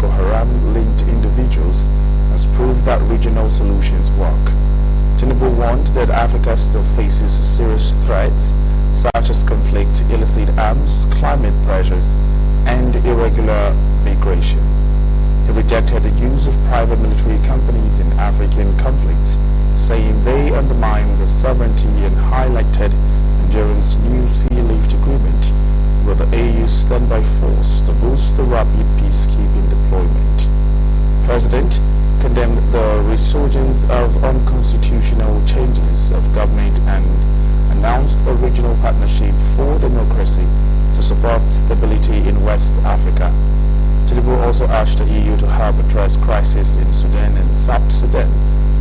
Boko Haram-linked individuals has proved that regional solutions work. Tinubu warned that Africa still faces serious threats such as conflict, illicit arms, climate pressures, and irregular migration. He rejected the use of private military companies in African conflicts, saying they undermine the sovereignty, and highlighted Nigeria's new sea lift agreement with the AU standby force to boost the rapid peacekeeping deployment. President condemned the resurgence of unconstitutional changes of government and announced a regional partnership for democracy to support stability in West Africa. Tinubu also urged the EU to help address crisis in Sudan and South Sudan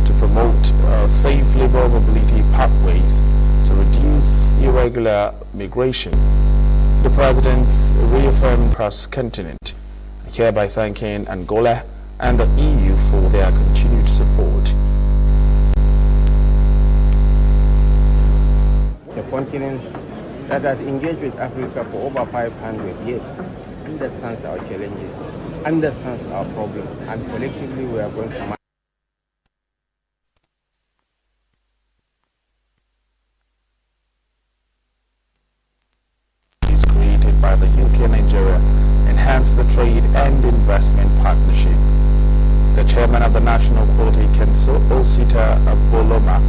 to promote safe labor mobility pathways to reduce irregular migration. The President reaffirmed cross-continent, hereby thanking Angola and the EU for their continued support. The continent that has engaged with Africa for over 500 years understands our challenges, understands our problems, and collectively we are going to manage. Created by the UK and Nigeria enhance the trade and investment partnership. The chairman of the National Quality Council, Osita Aboloma,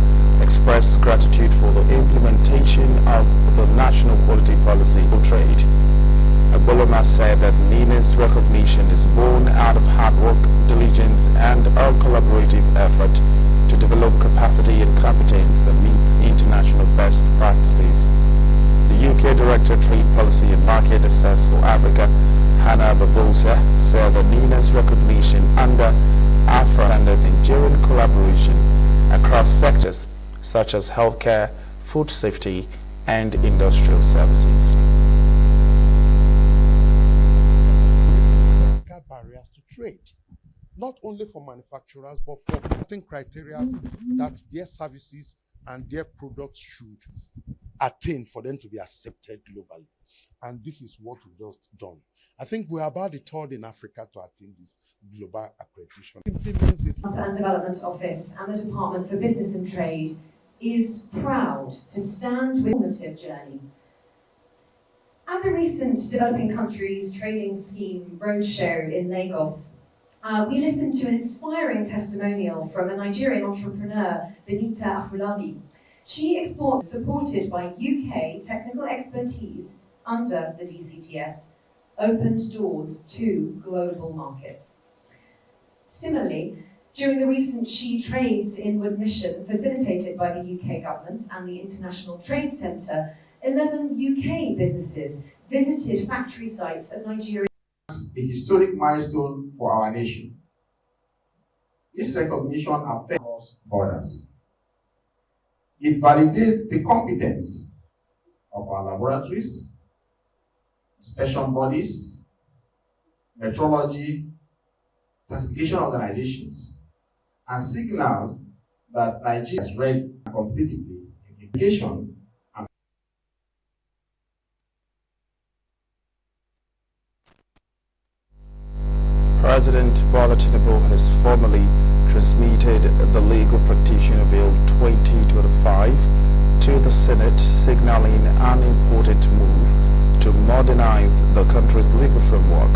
expressed gratitude for the implementation of the National Quality Policy for Trade. Aboloma said that NINA's recognition is born out of hard work, diligence, and a collaborative effort to develop capacity and competence that meets international best practices. The UK Director of Trade Policy and Market Access for Africa, Hannah Babosa, said that NINA's recognition under AFRA and the Nigerian collaboration across sectors such as healthcare, food safety, and industrial services. Barriers to trade, not only for manufacturers but for certain criteria that their services and their products should attain for them to be accepted globally. And this is what we've just done. I think we're about the third in Africa to attain this global accreditation. And Development Office and the Department for Business and Trade is proud to stand with the Mitv journey. At the recent Developing Countries Trading Scheme Roadshow in Lagos, we listened to an inspiring testimonial from a Nigerian entrepreneur, Benita Afolabi. She exports, supported by UK technical expertise under the DCTS, opened doors to global markets. Similarly, during the recent She Trades Inward mission facilitated by the UK government and the International Trade Centre, 11 UK businesses visited factory sites of Nigeria. A historic milestone for our nation. This recognition affects borders. It validates the competence of our laboratories, inspection bodies, metrology, certification organizations, and signals that Nigeria is ready competitively in education. President Bola Tinubu has formally transmitted the Legal Practitioner Bill 2025 to the Senate, signaling an important move to modernize the country's legal framework.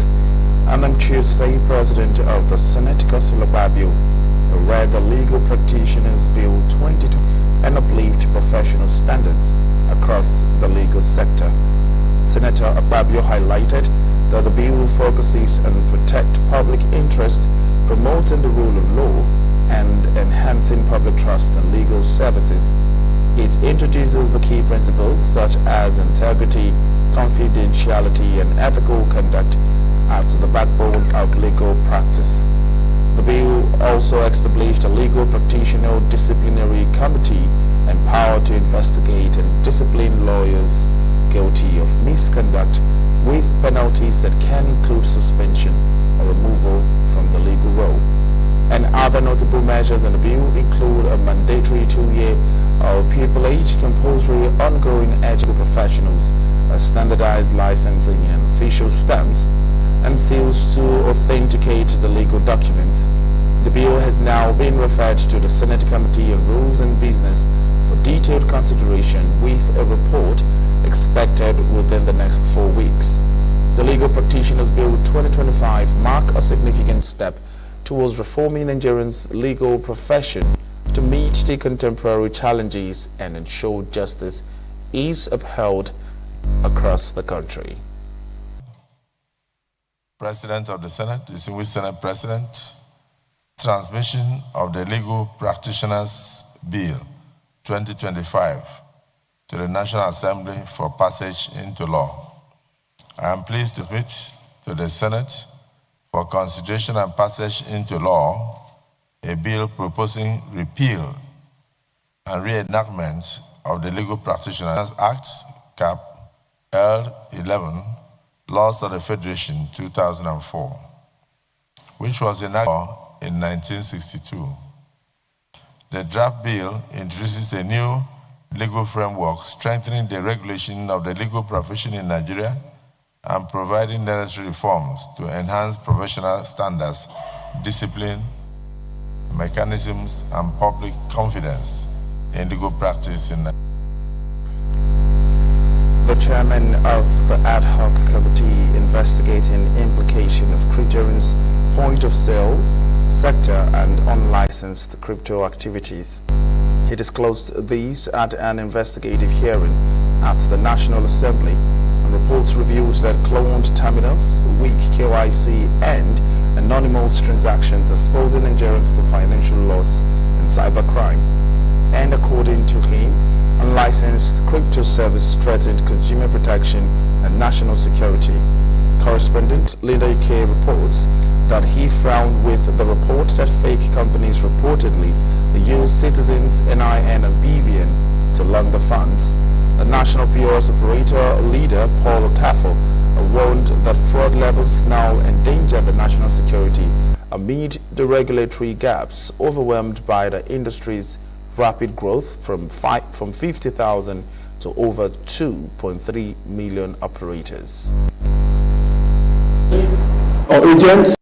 And on Tuesday, President of the Senate, Godswill Akpabio, read the Legal Practitioners Bill 2022 and uplift professional standards across the legal sector. Senator Akpabio highlighted that the bill focuses on protect public interest, promoting the rule of law, and enhancing public trust in legal services. It introduces the key principles such as integrity, confidentiality, and ethical conduct as the backbone of legal practice. The bill also established a legal practitioner disciplinary committee empowered to investigate and discipline lawyers guilty of misconduct, with penalties that can include suspension or removal from the legal role. And other notable measures in the bill include a mandatory 2-year pupillage, compulsory ongoing educational professionals, a standardized licensing and official stamps, and seals to authenticate the legal documents. The bill has now been referred to the Senate Committee on Rules and Business for detailed consideration, with a report expected within the next 4 weeks. The Legal Practitioners Bill 2025 mark a significant step towards reforming Nigerians' legal profession to meet the contemporary challenges and ensure justice is upheld across the country. President of the Senate, distinguished Senate President, transmission of the Legal Practitioners Bill 2025 to the National Assembly for passage into law. I am pleased to submit to the Senate for consideration and passage into law a bill proposing repeal and reenactment of the Legal Practitioners Act, Cap L11, Laws of the Federation 2004, which was enacted in 1962. The draft bill introduces a new legal framework strengthening the regulation of the legal profession in Nigeria and providing necessary reforms to enhance professional standards, discipline, mechanisms, and public confidence in legal practice in Nigeria. The chairman of the ad hoc committee investigating implication of cryptocurrency point of sale sector and unlicensed crypto activities. He disclosed these at an investigative hearing at the National Assembly, and reports revealed that cloned terminals, weak KYC, and anonymous transactions exposing Nigerians to financial loss and cybercrime. And according to him, unlicensed crypto service threatened consumer protection and national security. Correspondent Linda Ike reports that he frowned with the report that fake companies reportedly use citizens' NIN and BVN to launder the funds. The National POS operator leader, Paul Okafo, warned that fraud levels now endanger the national security amid the regulatory gaps, overwhelmed by the industry's rapid growth from 50,000 to over 2.3 million operators. Our agents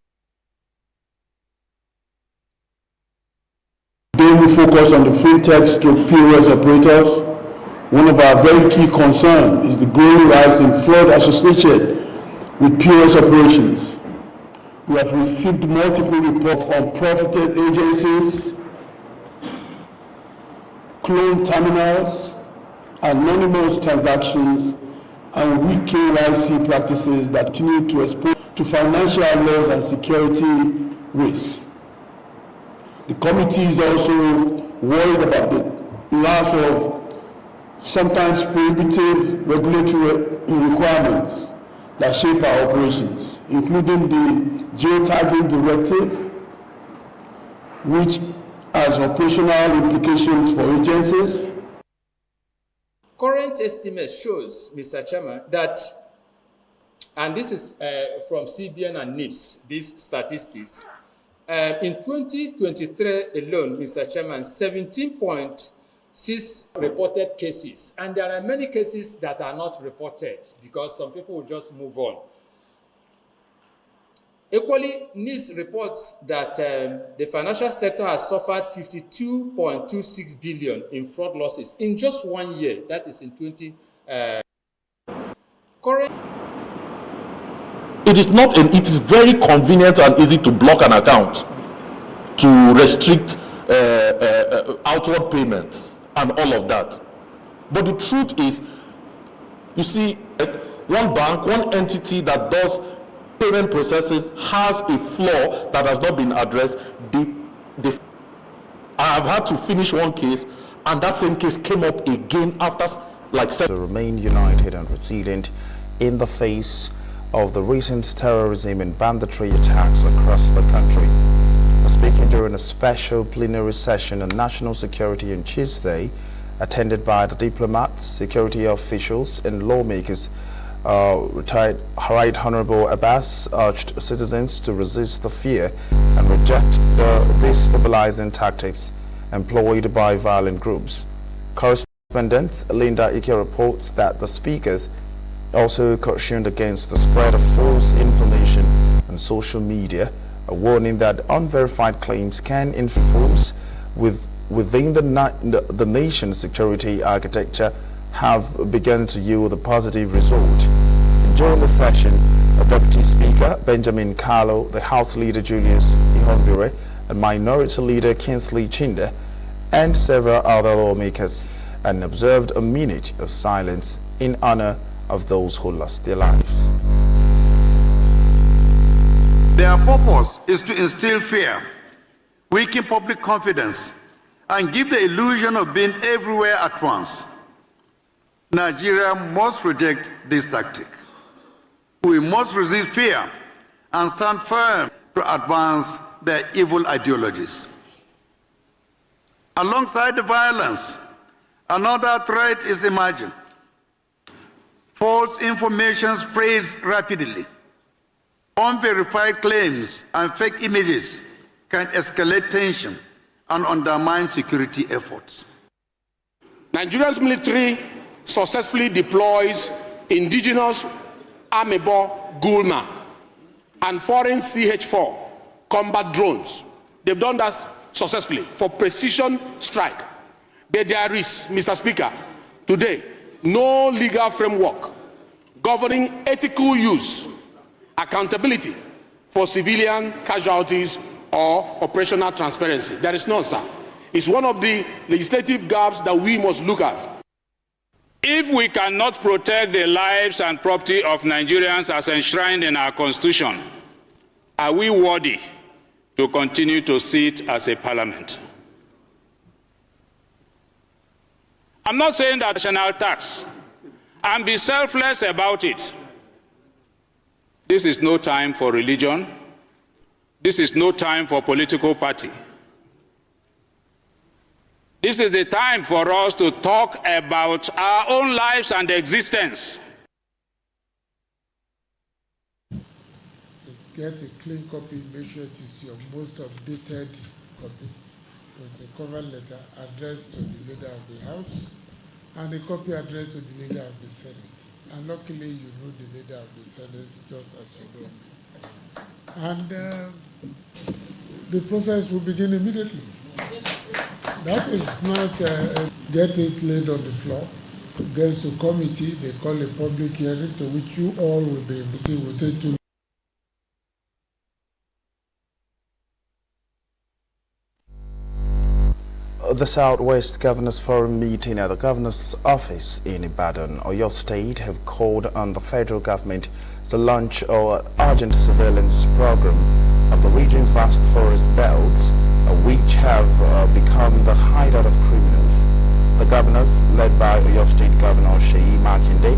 daily focus on the fintechs to POS operators. One of our very key concerns is the growing rise in fraud associated with POS operations. We have received multiple reports on profited agencies, cloned terminals, anonymous transactions, and weak KYC practices that continue to expose to financial loss and security risks. The committee is also worried about the loss of sometimes prohibitive regulatory requirements that shape our operations, including the geotagging directive, which has operational implications for agencies. Current estimate shows, Mr. Chairman, that, and this is from CBN and NIPS, these statistics, in 2023 alone, Mr. Chairman, 17.6 reported cases, and there are many cases that are not reported because some people will just move on. Equally, NIPS reports that the financial sector has suffered 52.26 billion in fraud losses in just 1 year. That is in 20. It is very convenient and easy to block an account, to restrict outward payments and all of that. But the truth is, you see, one bank, one entity that does payment processing has a flaw that has not been addressed. I have had to finish one case, and that same case came up again after like to remain united and resilient in the face of the recent terrorism and banditry attacks across the country. Speaking during a special plenary session on national security on Tuesday, attended by the diplomats, security officials, and lawmakers, retired Right Honorable Abbas urged citizens to resist the fear and reject the destabilizing tactics employed by violent groups. Correspondent Linda Ike reports that the speakers also cautioned against the spread of false information social media, warning that unverified claims can influence within the nation's security architecture have begun to yield a positive result. During the session, Deputy Speaker Benjamin Carlo, the House Leader Julius Ihonvire, and Minority Leader Kingsley Chinde, and several other lawmakers, and observed a minute of silence in honor of those who lost their lives. Their purpose is to instill fear, weaken public confidence, and give the illusion of being everywhere at once. Nigeria must reject this tactic. We must resist fear and stand firm to advance their evil ideologies. Alongside the violence, another threat is emerging. False information spreads rapidly. Unverified claims and fake images can escalate tension and undermine security efforts. Nigeria's military successfully deploys indigenous Amebo Gulma and foreign CH-4 combat drones. They've done that successfully for precision strike. But there is, Mr. Speaker, today, no legal framework governing ethical use, accountability for civilian casualties or operational transparency. There is none, sir. It's one of the legislative gaps that we must look at. If we cannot protect the lives and property of Nigerians as enshrined in our Constitution, are we worthy to continue to sit as a parliament? I'm not saying that national tax and be selfless about it. This is no time for religion. This is no time for political party. This is the time for us to talk about our own lives and existence. Get a clean copy, make sure it is your most updated copy with a cover letter addressed to the leader of the House and a copy addressed to the leader of the Senate. And luckily, you know the leader of the Senate just as you know. And the process will begin immediately. That is not get it laid on the floor. It goes to committee, they call a public hearing to which you all will be invited. Will take 2 The Southwest Governors Forum meeting at the Governor's Office in Ibadan, Oyo State, have called on the federal government to launch an urgent surveillance program of the region's vast forest belts, which have become the hideout of criminals. The governors, led by Oyo State Governor Seyi Makinde,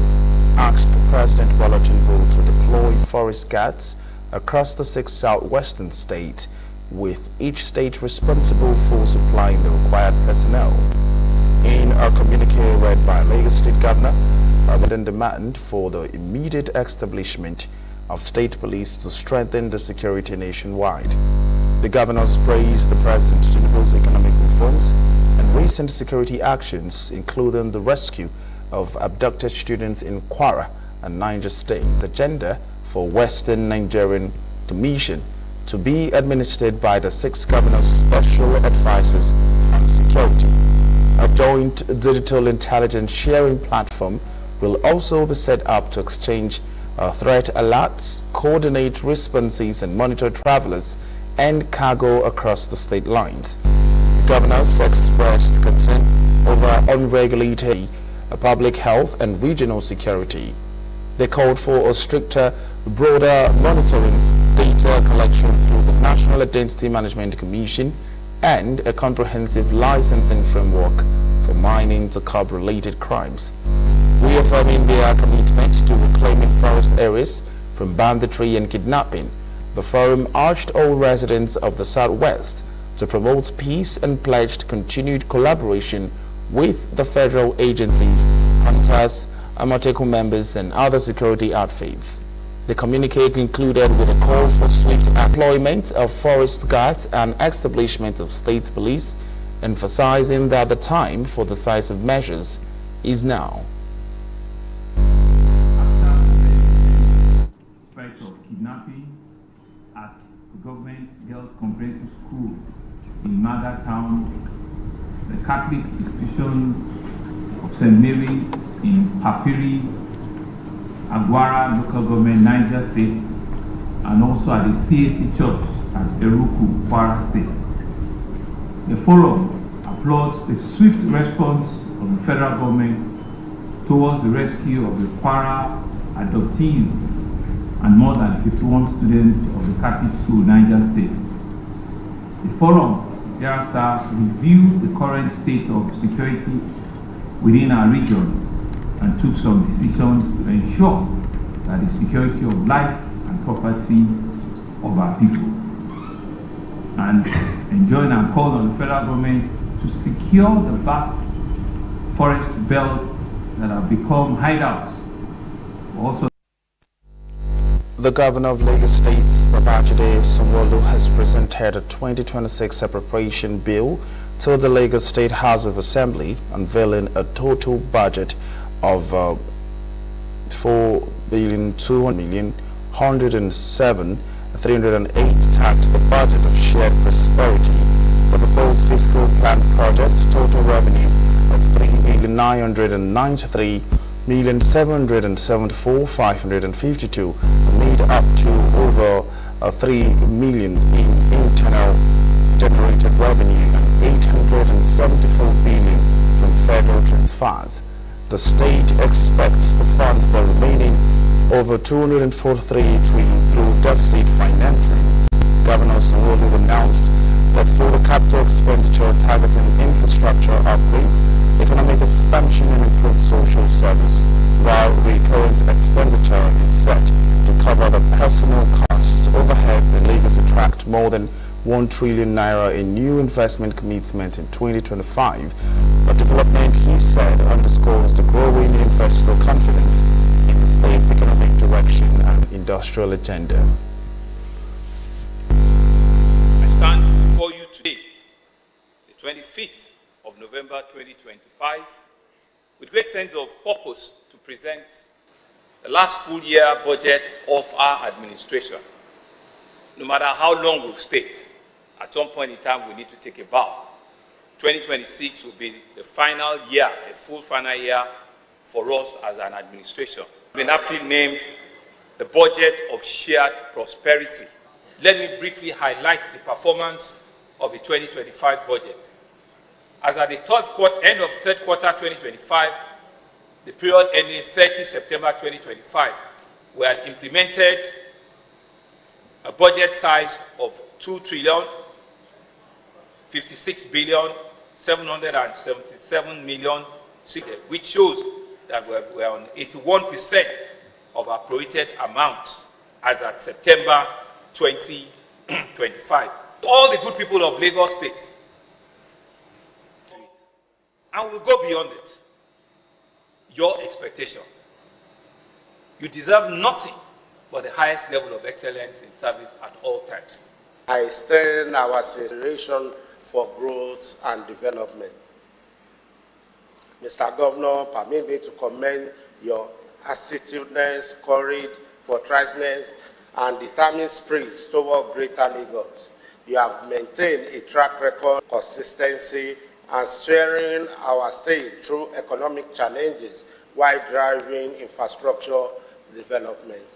asked President Bola Tinubu to deploy forest guards across the 6 southwestern states, with each state responsible for supplying the required personnel. In a communique read by Lagos State Governor, the demand for the immediate establishment of state police to strengthen the security nationwide. The governors praised the President Tinubu's economic reforms and recent security actions, including the rescue of abducted students in Kwara and Niger State, the agenda for Western Nigerian Commission to be administered by the 6 governors' special advisors on security. A joint digital intelligence sharing platform will also be set up to exchange threat alerts, coordinate responses, and monitor travelers and cargo across the state lines. The governors expressed concern over unregulated public health and regional security. They called for a stricter, broader monitoring, data collection through the National Identity Management Commission, and a comprehensive licensing framework for mining to curb related crimes. Reaffirming their commitment to reclaiming forest areas from banditry and kidnapping, the forum urged all residents of the Southwest to promote peace and pledged continued collaboration with the federal agencies, hunters, Amateku members, and other security outfits. The communique concluded with a call for swift employment of forest guards and establishment of state police, emphasizing that the time for decisive measures is now. Aspect of kidnapping, at the Government Girls Comprehensive School in Maga Town, the Catholic institution of St. Mary's in Papiri, Agwara local government, Niger State, and also at the CAC Church at Eruku, Kwara State. The forum applauds the swift response of the federal government towards the rescue of the Kwara adoptees and more than 51 students of the Catholic School, Niger State. The forum thereafter reviewed the current state of security within our region and took some decisions to ensure that the security of life and property of our people. And enjoined and called on the federal government to secure the vast forest belts that have become hideouts for also. The governor of Lagos State, Babajide Sanwo-Olu, has presented a 2026 appropriation bill to the Lagos State House of Assembly, unveiling a total budget of 4,200,107,308 tagged the budget of shared prosperity. The proposed fiscal plan projects total revenue of 3,993,774,552, made up to over 3 million in internal generated revenue and 874 billion from federal transfers. The state expects to fund the remaining over 243 trillion through deficit financing. Governor Sanwo-Olu announced that for the capital expenditure targeting infrastructure upgrades, economic expansion and improved social service, while recurrent expenditure is set to cover the personal costs, overheads, and Lagos attract more than 1 trillion naira in new investment commitment in 2025. The development, he said, underscores the growing investor confidence in the state's economic direction and industrial agenda. I stand before you today, the 25th of November 2025, with great sense of purpose to present the last full year budget of our administration. No matter how long we've stayed, at some point in time we need to take a bow. 2026 will be the final year, a full final year for us as an administration. We've been aptly named the budget of shared prosperity. Let me briefly highlight the performance of the 2025 budget. As at the end of third quarter 2025, the period ending 30 September 2025, we had implemented a budget size of 2,056,777,000,000, which shows that we are on 81% of our prorated amounts as at September 2025. All the good people of Lagos State, and we'll go beyond it. Your expectations. You deserve nothing but the highest level of excellence in service at all times. I extend our aspiration for growth and development. Mr. Governor, permit me to commend your assertiveness, courage, forthrightness, and determined spirit toward Greater Lagos. You have maintained a track record of consistency and steering our state through economic challenges while driving infrastructure development.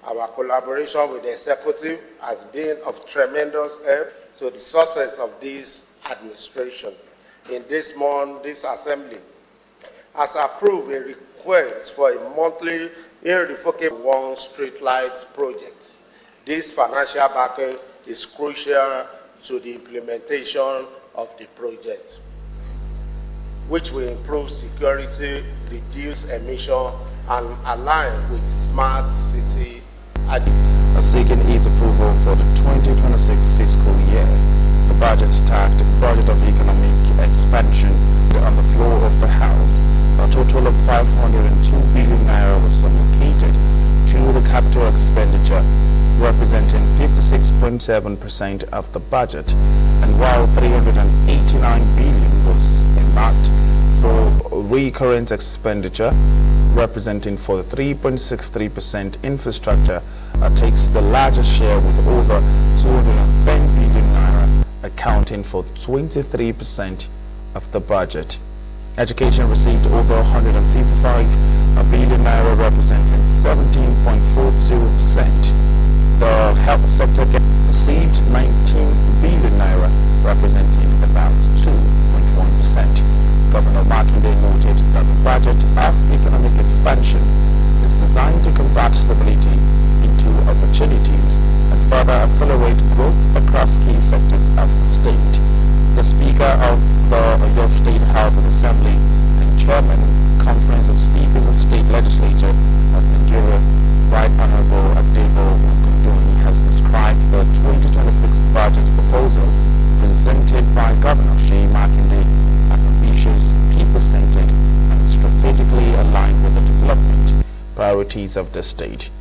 Our collaboration with the executive has been of tremendous help to the success of this administration. In this month, this assembly has approved a request for a monthly irrevocable street lights project. This financial backing is crucial to the implementation of the project, which will improve security, reduce emission, and align with smart city. Seeking its approval for the 2026 fiscal year, the budget tagged Budget of Economic Expansion on the floor of the House. A total of 502 billion naira was allocated to the capital expenditure, representing 56.7% of the budget, and while 389 billion was earmarked for recurrent expenditure, representing 43.63%, infrastructure takes the largest share with over 210 billion naira, accounting for 23% of the budget. Education received over 155 billion naira, representing 17.40%. The health sector received 19 billion naira, representing about 2.1%. Governor Makinde noted that the budget of economic expansion is designed to convert stability into opportunities and further accelerate growth across key sectors of the state. The Speaker of the Oyo State House of Assembly and Chairman, Conference of Speakers of State Legislature of Nigeria, Right Honorable Adebo Okundoni, has described the 2026 budget proposal presented by Governor Seyi Makinde as ambitious, people-centered, and strategically aligned with the development priorities of the state.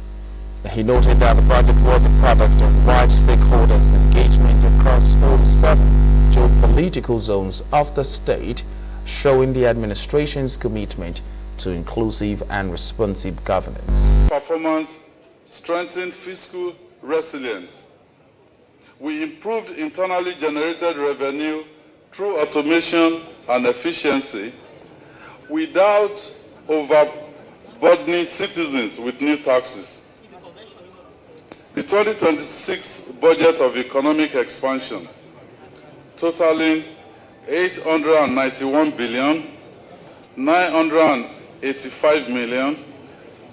He noted that the budget was a product of wide stakeholders' engagement across all 7 geopolitical zones of the state, showing the administration's commitment to inclusive and responsive governance. Performance strengthened fiscal resilience. We improved internally generated revenue through automation and efficiency without overburdening citizens with new taxes. The 2026 budget of economic expansion, totaling 891 billion 985 million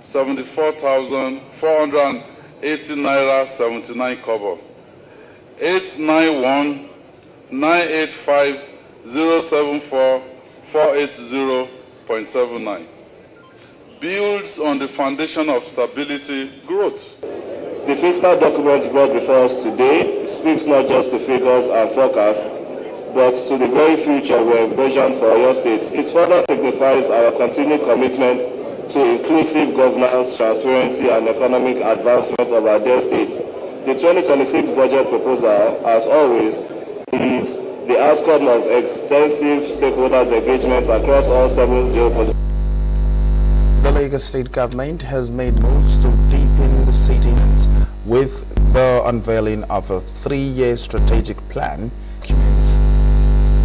74,480 naira 79 kobo, 891 985 074 480.79, builds on the foundation of stability growth. The fiscal documents brought before us today speaks not just to figures and forecasts, but to the very future we envision for Oyo State. It further signifies our continued commitment to inclusive governance, transparency, and economic advancement of our dear state. The 2026 budget proposal, as always, is the outcome of extensive stakeholders' engagement across all 7 geopolitical. The Lagos State government has made moves to deepen the citizens with the unveiling of a 3-year strategic plan documents.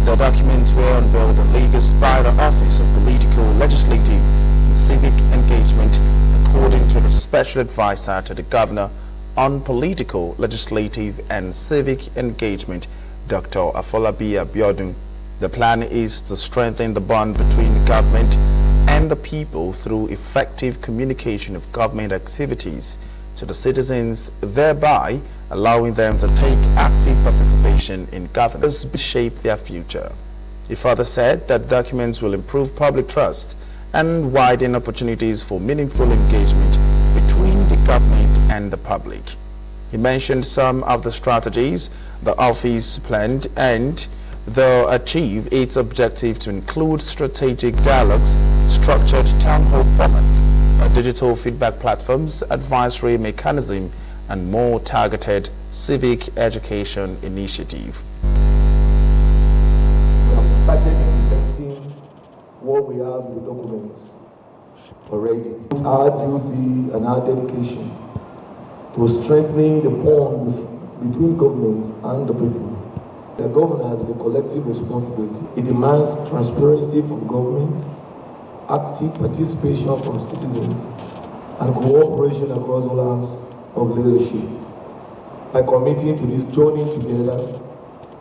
The documents were unveiled in Lagos by the Office of Political, Legislative and Civic Engagement, according to the Special Advisor to the Governor on Political, Legislative and Civic Engagement, Dr. Afolabi Abiodun. The plan is to strengthen the bond between the government and the people through effective communication of government activities to the citizens, thereby allowing them to take active participation in governance to shape their future. He further said that documents will improve public trust and widen opportunities for meaningful engagement between the government and the public. He mentioned some of the strategies the office planned and they'll achieve its objective to include strategic dialogues, structured town hall formats, digital feedback platforms, advisory mechanism, and more targeted civic education initiative. We have started implementing what we have in the documents already. Our duty and our dedication to strengthening the bond between government and the people. The government has a collective responsibility. It demands transparency from government, active participation from citizens, and cooperation across all arms of leadership. By committing to this journey together,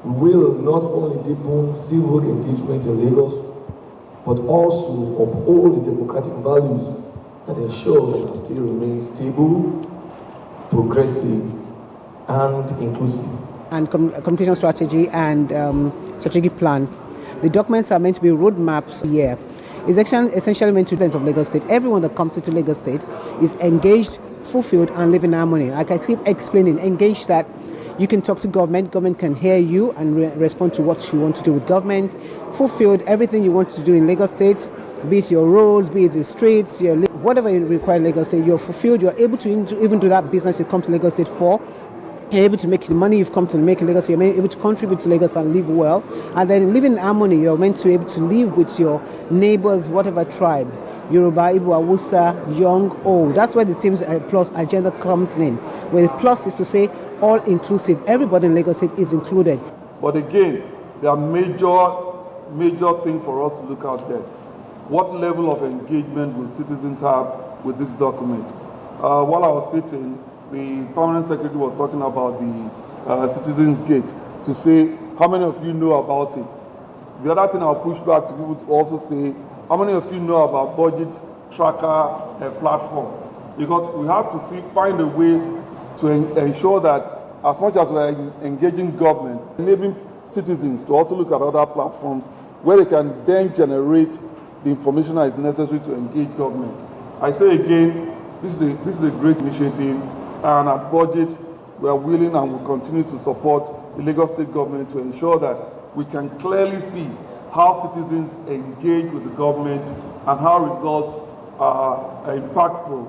we will not only deepen civil engagement in Lagos, but also uphold the democratic values that ensure that our state remains stable, progressive, and inclusive. And communication strategy and strategic plan. The documents are meant to be roadmaps here. It's essentially meant to of Lagos State. Everyone that comes into Lagos State is engaged, fulfilled, and live in harmony. Like I keep explaining, engaged that you can talk to government can hear you and respond to what you want to do with government. Fulfilled, everything you want to do in Lagos State, be it your roads, be it the streets, whatever you require in Lagos State, you're fulfilled. You're able to even do that business you come to Lagos State for. You're able to make the money you've come to make in Lagos. You're able to contribute to Lagos and live well. And then live in harmony. You're meant to be able to live with your neighbors, whatever tribe. Yoruba, Igbo, Hausa, young, old. That's where the team's plus agenda comes in. Where the plus is to say all inclusive. Everybody in Lagos State is included. But again, there are major things for us to look at there. What level of engagement will citizens have with this document? While I was sitting, the permanent secretary was talking about the Citizens Gate to say, how many of you know about it? The other thing I'll push back to people to also say, how many of you know about budget tracker platform? Because we have to find a way to ensure that as much as we're engaging government, enabling citizens to also look at other platforms where they can then generate the information that is necessary to engage government. I say again, this is a great initiative, and at budget, we are willing and will continue to support the Lagos State government to ensure that we can clearly see how citizens engage with the government and how results are impactful.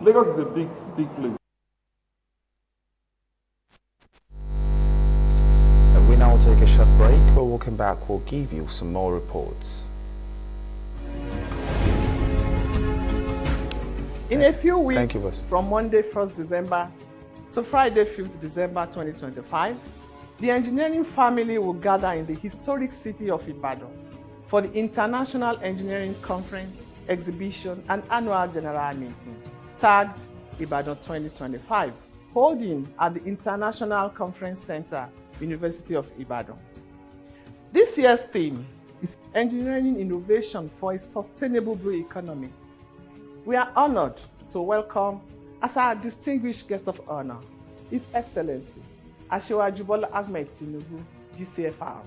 Lagos is a big place. We now take a short break. When we'll come back, we'll give you some more reports. In a few weeks, from Monday 1st December to Friday 5th December 2025, the engineering family will gather in the historic city of Ibadan for the International Engineering Conference, Exhibition and Annual General Meeting, tagged Ibadan 2025, holding at the International Conference Center, University of Ibadan. This year's theme is Engineering Innovation for a Sustainable Blue Economy. We are honored to welcome as our distinguished guest of honor, His Excellency Asiwaju Bola Ahmed Tinubu, GCFR,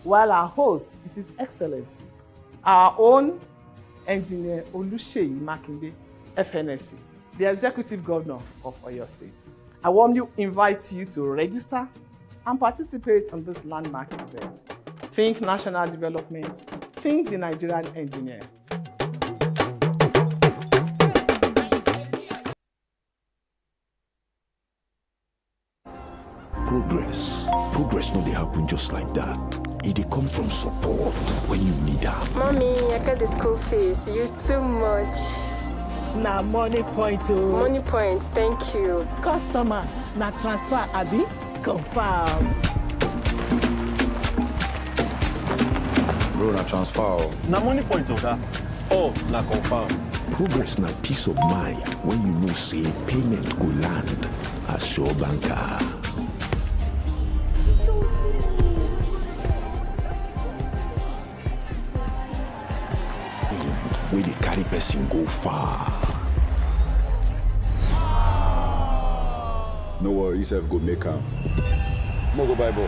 while our host is His Excellency, our own Engineer Oluseyi Makinde, FNSC, the Executive Governor of Oyo State. I warmly invite you to register and participate in this landmark event. Think national development, think the Nigerian engineer. Progress no dey happen just like that. It dey come from support when you need am. Mommy, I got the school fees. You too much. Na money point o. Money point, thank you. Customer, na transfer abi? Confirm. Bro, na transfer. Na money point oga. Oh, na confirm. Progress na peace of mind when you know say payment go land as sure banker. Where the carry person go far. No worry, yourself go make am. Mo go buy ball.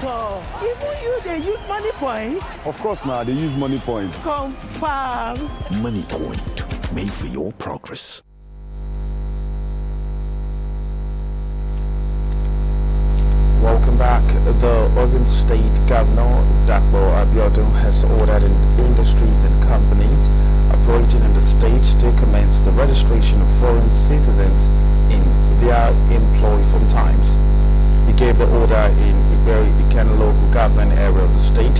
Even you dey use money point? Of course na, they use money point. Confirm. Money point, made for your progress. Welcome back. The Ogun State Governor, Dakbo Abiodun, has ordered industries and companies operating in the state to commence the registration of foreign citizens in their employ from times. He gave the order in Iberi Ikena local government area of the state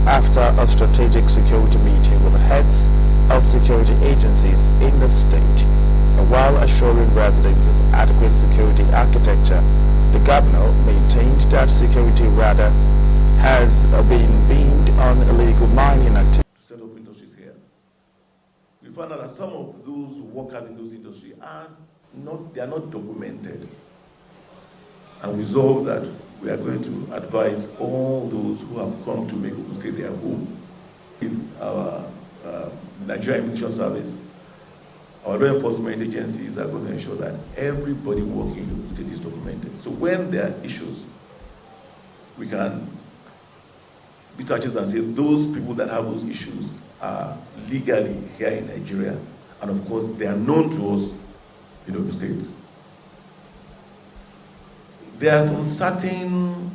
after a strategic security meeting with the heads of security agencies in the state. And while assuring residents of adequate security architecture, the governor maintained that security radar has been beamed on illegal mining activity. To set up industries here. We found out that some of those workers in those industries are not documented. And we resolved that we are going to advise all those who have come to make Ogun State their home. With our Nigerian Immigration Service, our law enforcement agencies are going to ensure that everybody working in Ogun State is documented. So when there are issues, we can beat our chest and say those people that have those issues are legally here in Nigeria, and of course they are known to us in Ogun State. There are some certain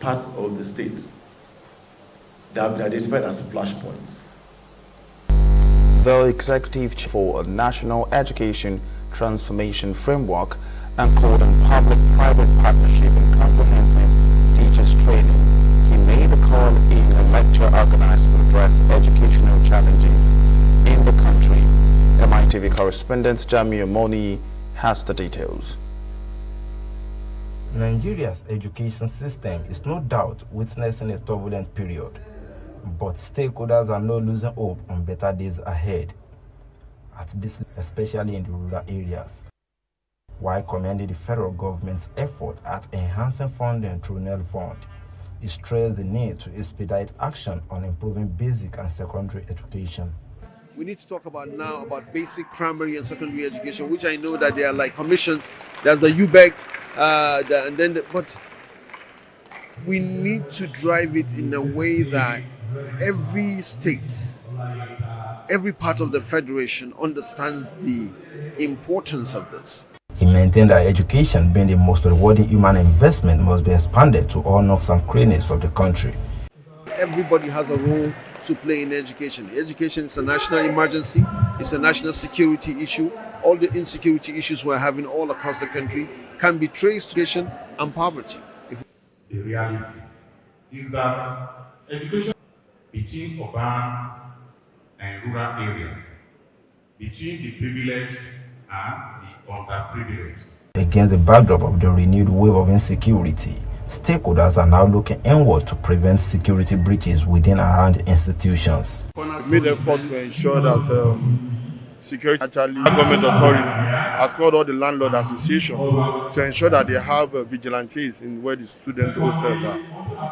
parts of the state that have been identified as flashpoints. The Executive Chief for a National Education Transformation Framework and called on public-private partnership and comprehensive teachers training. He made the call in a lecture organized to address educational challenges in the country. A correspondent Jamiu Moni has the details. Nigeria's education system is no doubt witnessing a turbulent period, but stakeholders are not losing hope on better days ahead, especially in the rural areas. While commending the federal government's effort at enhancing funding through NEL Fund, he stressed the need to expedite action on improving basic and secondary education. We need to talk about now about basic primary and secondary education, which I know that they are like commissions. There's the UBEC, but we need to drive it in a way that every state, every part of the federation understands the importance of this. He maintained that education, being the most rewarding human investment, must be expanded to all nooks and crannies of the country. Everybody has a role to play in education. Education is a national emergency. It's a national security issue. All the insecurity issues we're having all across the country can be traced to education and poverty. The reality is that education between urban and rural area, between the privileged and the underprivileged. Against the backdrop of the renewed wave of insecurity, stakeholders are now looking inward to prevent security breaches within and around institutions. We made an effort to ensure that security government authority has called all the landlord associations to ensure that they have vigilantes in where the students' hostels are.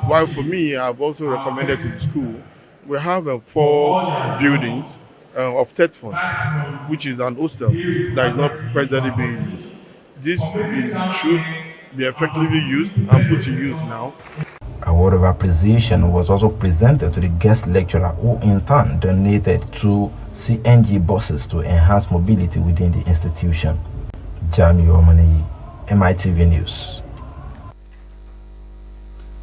While for me, I've also recommended to the school, we have 4 buildings of TED Fund, which is an hostel that is not presently being used. This should be effectively used and put to use now. A word of appreciation was also presented to the guest lecturer, who in turn donated 2 CNG buses to enhance mobility within the institution. Jamiu Omani, Mitv News.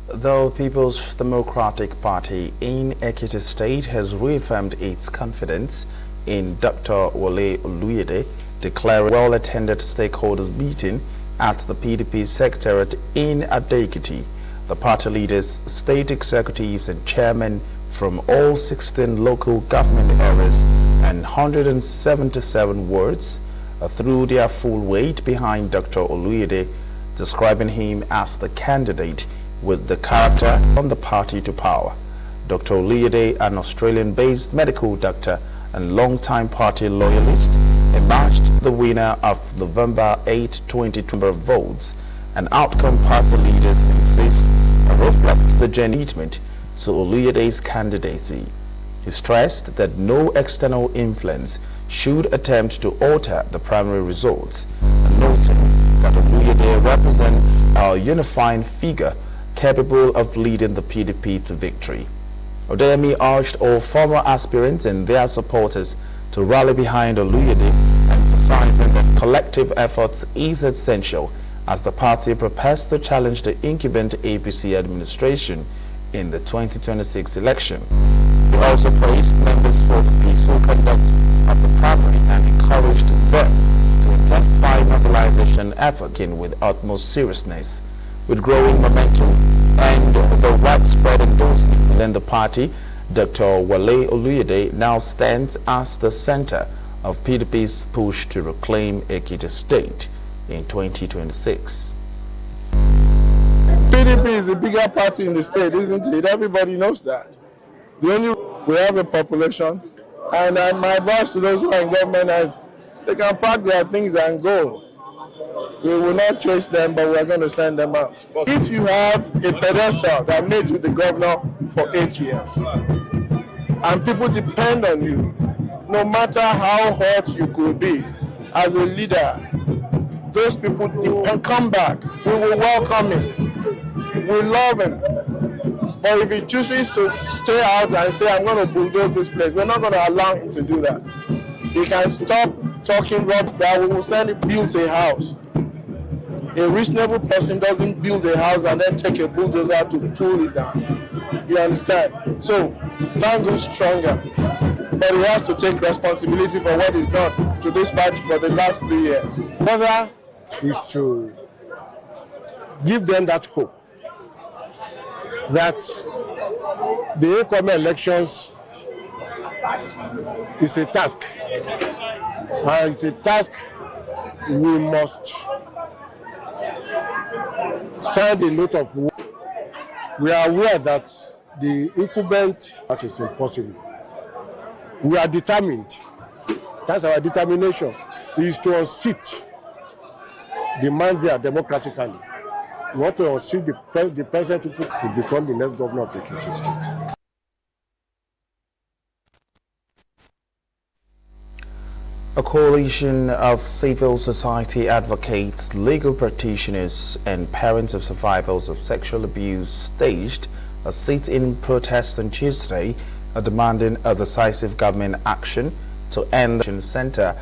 The People's Democratic Party in Ekiti State has reaffirmed its confidence in Dr. Wale Oluyede, declaring a well-attended stakeholders meeting at the PDP Secretariat in Ado-Ekiti. The party leaders, state executives and chairmen from all 16 local government areas and 177 wards threw their full weight behind Dr. Oluyede, describing him as the candidate with the character on the party to power. Dr. Oluyede, an Australian-based medical doctor and long-time party loyalist, emerged the winner of November 8, 2020 votes, an outcome party leaders insist reflects the genuine commitment to Oluyede's candidacy. He stressed that no external influence should attempt to alter the primary results, noting that Oluyede represents a unifying figure capable of leading the PDP to victory. Odeyemi urged all former aspirants and their supporters to rally behind Oluyede, emphasizing that collective efforts is essential as the party prepares to challenge the incumbent APC administration in the 2026 election. He also praised members for the peaceful conduct of the primary and encouraged them to intensify mobilization efforts with utmost seriousness. With growing momentum and the widespread endorsement within the party, Dr. Wale Oluyede now stands as the center of PDP's push to reclaim Ekiti State in 2026. PDP is the bigger party in the state, isn't it? Everybody knows that. We have a population, and my advice to those who are in government is they can pack their things and go. We will not chase them, but we are going to send them out. If you have a pedestal that made you the governor for 8 years, and people depend on you, no matter how hot you could be as a leader, those people come back. We will welcome him. We love him. But if he chooses to stay out and say, I'm going to bulldoze this place, we're not going to allow him to do that. He can stop talking rocks that we will send him build a house. A reasonable person doesn't build a house and then take a bulldozer to pull it down. You understand? So, plan goes stronger. But he has to take responsibility for what he's done to this party for the last 3 years. Whether is to give them that hope that the incoming elections is a task And it's a task we must send a lot of work. We are aware that the incumbent, that is impossible. We are determined. That's our determination, is to unseat the man there democratically. We want to unseat the president to become the next governor of Ekiti State. A coalition of civil society advocates, legal practitioners, and parents of survivors of sexual abuse staged a sit-in protest on Tuesday, demanding a decisive government action to end the center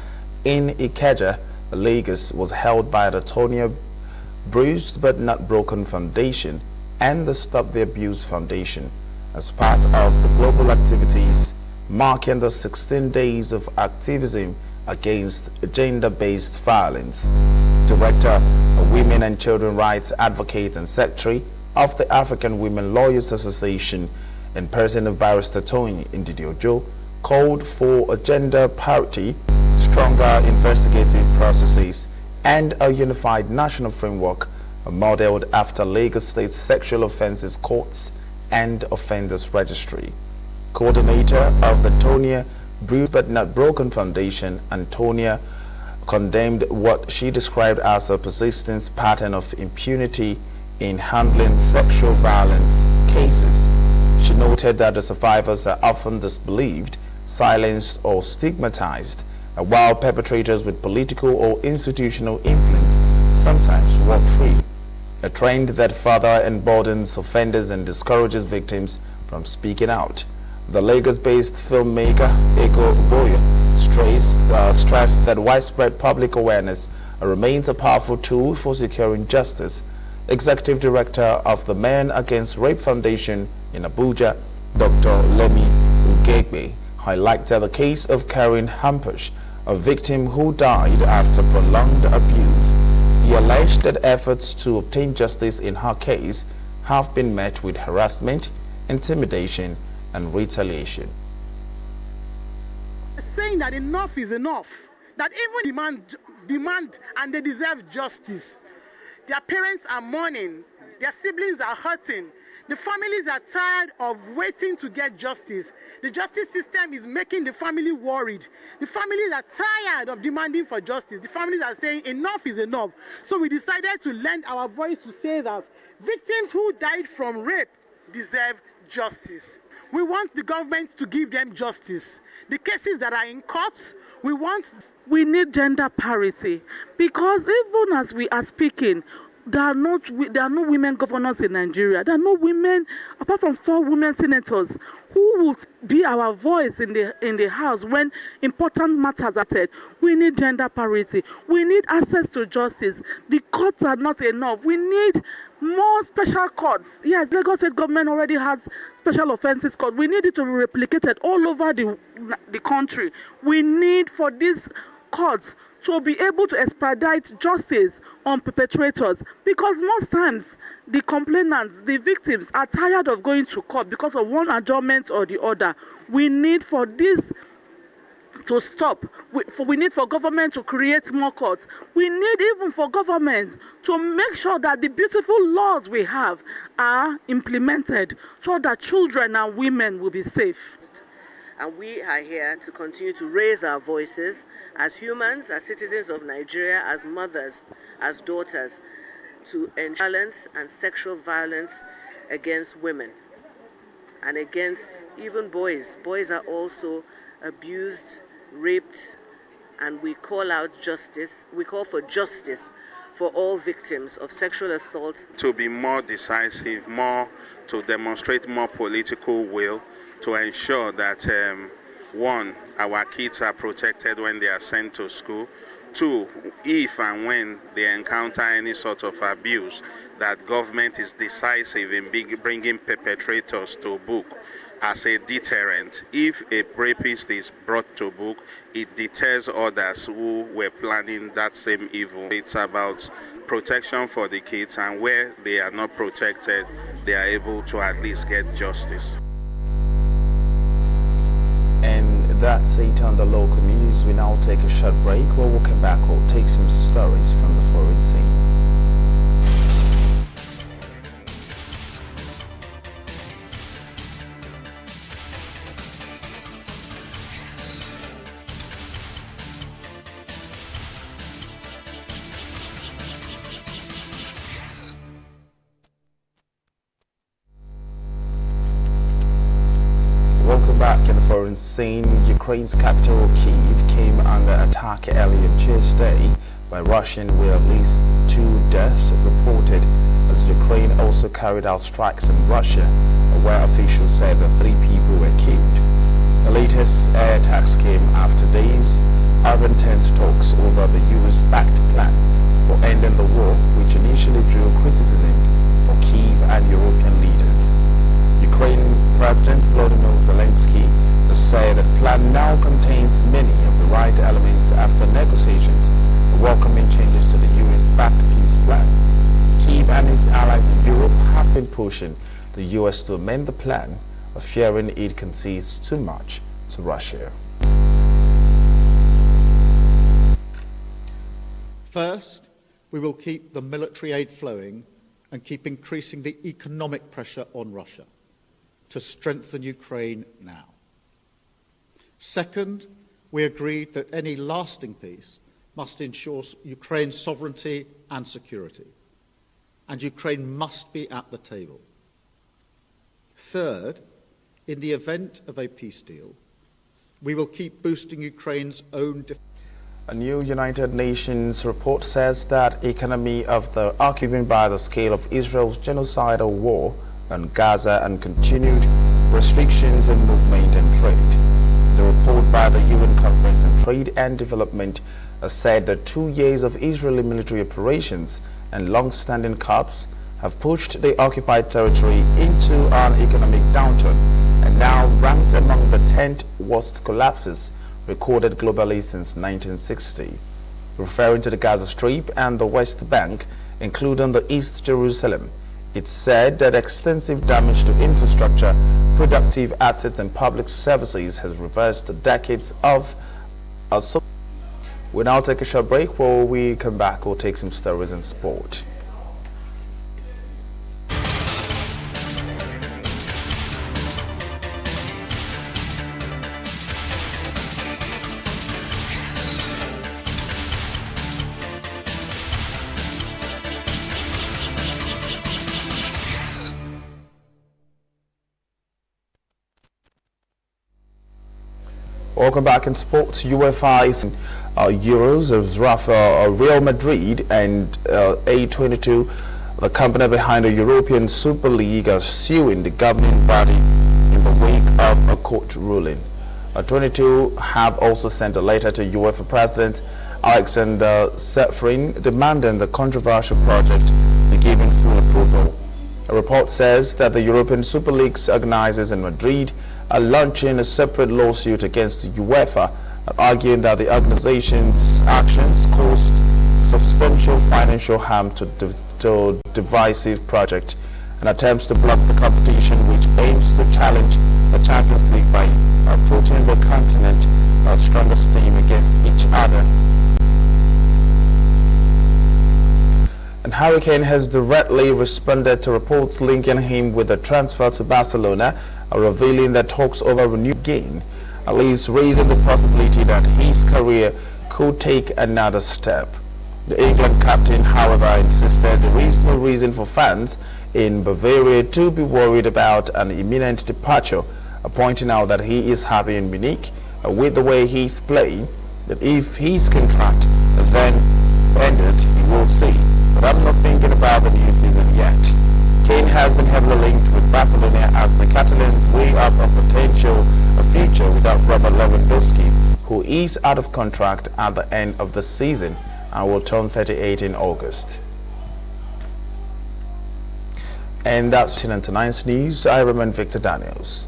in Ikeja, Lagos, was held by the Tonia Bruised But Not Broken Foundation and the Stop the Abuse Foundation as part of the global activities marking the 16 days of activism against gender-based violence. Director of Women and Children Rights Advocate and Secretary of the African Women Lawyers Association, in person of Barrister Tony Ndidiojo, called for a gender parity, stronger investigative processes, and a unified national framework modeled after Lagos State Sexual Offences Courts and Offenders Registry. Coordinator of the Tonia Bruised But Not Broken Foundation, Antonia, condemned what she described as a persistent pattern of impunity in handling sexual violence cases. She noted that the survivors are often disbelieved, silenced, or stigmatized, while perpetrators with political or institutional influence sometimes walk free, a trend that further emboldens offenders and discourages victims from speaking out. The Lagos-based filmmaker Ego Boyo stressed that widespread public awareness remains a powerful tool for securing justice. Executive Director of the Men Against Rape Foundation in Abuja, Dr. Lemi Ugegbe, highlighted the case of Karen Hampush, a victim who died after prolonged abuse. He alleged that efforts to obtain justice in her case have been met with harassment, intimidation, and retaliation. Saying that enough is enough, that even demand and they deserve justice. Their parents are mourning, their siblings are hurting, the families are tired of waiting to get justice. The justice system is making the family worried. The families are tired of demanding for justice. The families are saying enough is enough. So we decided to lend our voice to say that victims who died from rape deserve justice. We want the government to give them justice. The cases that are in court, we need gender parity, because even as we are speaking, there are no women governors in Nigeria. There are no women, apart from 4 women senators, who will be our voice in the House when important matters are said. We need gender parity. We need access to justice. The courts are not enough. We need more special courts. Yes, Lagos State government already has special offences court. We need it to be replicated all over the country. We need for these courts to be able to expedite justice on perpetrators, because most times the complainants, the victims, are tired of going to court because of one adjournment or the other. We need for this to stop. We need for government to create more courts. We need even for government to make sure that the beautiful laws we have are implemented so that children and women will be safe. And we are here to continue to raise our voices as humans, as citizens of Nigeria, as mothers, as daughters, to end violence and sexual violence against women and against even boys. Boys are also abused, raped, and we call out justice. We call for justice for all victims of sexual assault. To be more decisive, to demonstrate more political will, to ensure that, one, our kids are protected when they are sent to school. 2, if and when they encounter any sort of abuse, that government is decisive in bringing perpetrators to book as a deterrent. If a rapist is brought to book, it deters others who were planning that same evil. It's about protection for the kids, and where they are not protected, they are able to at least get justice. And that's it on the local news. As we now take a short break, we'll come back, we'll take some stories from the foreign scene. Welcome back in the foreign scene. Ukraine's capital, Kyiv, came under attack earlier Tuesday by Russian, with at least 2 deaths reported, as Ukraine also carried out strikes in Russia, where officials said that 3 people were killed. The latest air attacks came after days of intense talks over the US-backed plan for ending the war, which initially drew criticism for Kyiv and European leaders. Ukraine President Volodymyr Zelensky has said the plan now contains many of the right elements after negotiations welcoming changes to the US-backed peace plan. Kyiv and its allies in Europe have been pushing the US to amend the plan, fearing it concedes too much to Russia. First, we will keep the military aid flowing and keep increasing the economic pressure on Russia to strengthen Ukraine now. Second, we agreed that any lasting peace must ensure Ukraine's sovereignty and security, and Ukraine must be at the table. Third, in the event of a peace deal, we will keep boosting Ukraine's own defense. A new United Nations report says that economy of the occupied by the scale of Israel's genocidal war on Gaza and continued restrictions in movement and trade. The report by the UN Conference on Trade and Development said that 2 years of Israeli military operations and long-standing curbs have pushed the occupied territory into an economic downturn and now ranked among the 10th worst collapses recorded globally since 1960. Referring to the Gaza Strip and the West Bank, including the East Jerusalem, it said that extensive damage to infrastructure, productive assets and public services has reversed decades of assault. We'll now take a short break. While we come back, we'll take some stories in sport. Welcome back in sports. UEFA is Euros of Real Madrid and A22, the company behind the European Super League, are suing the governing body in the wake of a court ruling. 22 have also sent a letter to UEFA President Alexander Seferin demanding the controversial project be given full approval. A report says that the European Super League's organizers in Madrid are launching a separate lawsuit against UEFA, arguing that the organization's actions caused substantial financial harm to the divisive project and attempts to block the competition, which aims to challenge the Champions League by approaching the continent as strongest team against each other. And Harry Kane has directly responded to reports linking him with a transfer to Barcelona, revealing that talks over a new game, at least raising the possibility that his career could take another step. The England captain, however, insisted there is no reason for fans in Bavaria to be worried about an imminent departure, pointing out that he is happy in Munich with the way he's playing, that if his contract then ended, he will see. But I'm not thinking about the new season yet. Kane has been heavily linked with Barcelona as the Catalans weigh up a potential future without Robert Lewandowski, who is out of contract at the end of the season and will turn 38 in August. And that's tonight's news. I remain Victor Daniels.